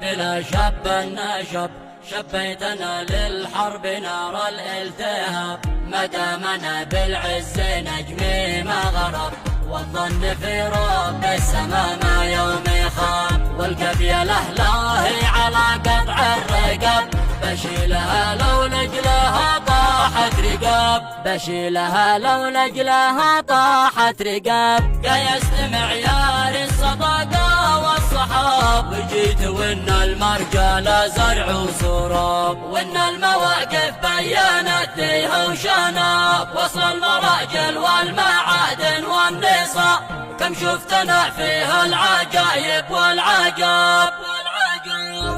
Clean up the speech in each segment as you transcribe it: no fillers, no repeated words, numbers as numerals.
بلا شب نشب، شبيتنا للحرب نار الالتهاب، ما دامنا بالعز نجمي ما غرب، والظن في رب السما ما يوم يخاب، والقبيلة لاهي على قطع الرقاب، بشيلها لو لجلها طاحت رقاب، بشيلها لو لجلها طاحت رقاب. قيست معيار الصداقة والصحاب، وجيت وإن المرجال زرع وسراب، وإن المواقف بينت فيها وشناب، وصل المراجل والمعادن والنصاب، كم شفتنا فيها العجايب والعجاب،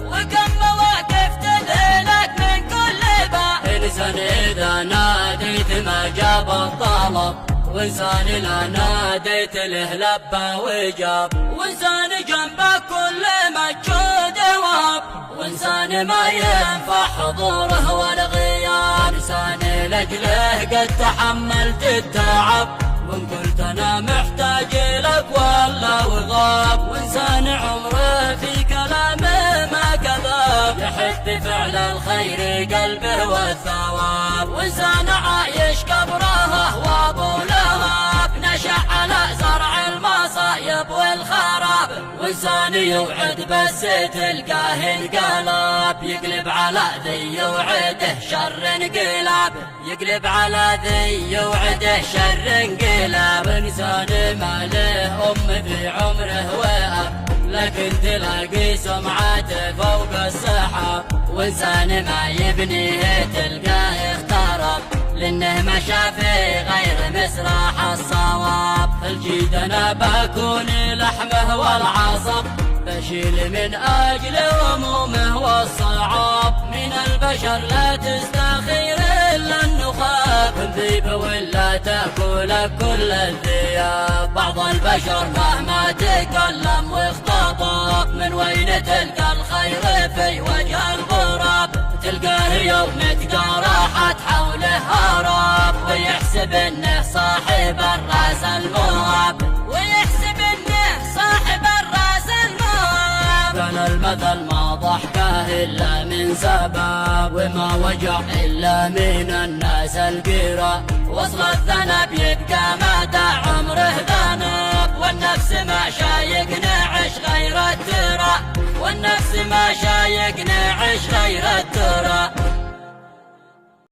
وكم مواقف تذهلك من كل باب. إنسان إذا ناديت ما جاب الطلب، وإنسان إذا ناديت له لبى وجاب، وإنسان جنبك كل مجهود واب، وإنسان ما ينفع حضوره والغياب، إنسان لأجله قد تحملت التعب، وإن قلت أنا محتاج لك والله وغاب، وإنسان عمره في كلامه ما كذاب، يحب فعل الخير قلبه والثواب، وإنسان عايش قبره وابو لهب، نشأ على زرع المصايب والخراب، وإنسان يوعد بس تلقاه انقلاب، يقلب على ذي يوعده شر انقلاب، يقلب على ذي يوعده شر انقلاب. إنسان ما له أم في عمره وأب، لكن تلاقي سمعته فوق السحاب، وإنسان ما يبنيه تلقاه اخترب، لأنه ما شاف غير مسرح الصواب. الجيد أنا بكون لحمه والعصب، بشيل من أجل همومه والصعاب، من البشر لا تستخير إلا النخاب، ذيب ولا تأكل كل الذياب، بعض البشر مهما تكلم واختطف، من وين تلقى الخير في وجه الغراب، تلقاه يوم تقارحت حوله هرب، ويحسب انه صاحب الراس الموهب، ويحسب انه صاحب الراس الموهب. كان المثل ما ضحكه الا من سبب، وما وجع الا من الناس القيرة، وصل الذنب يبقى مدى عمره ذنب، والنفس ما شايق نعش غير الترى، والنفس ما شايق نعش غير الترى.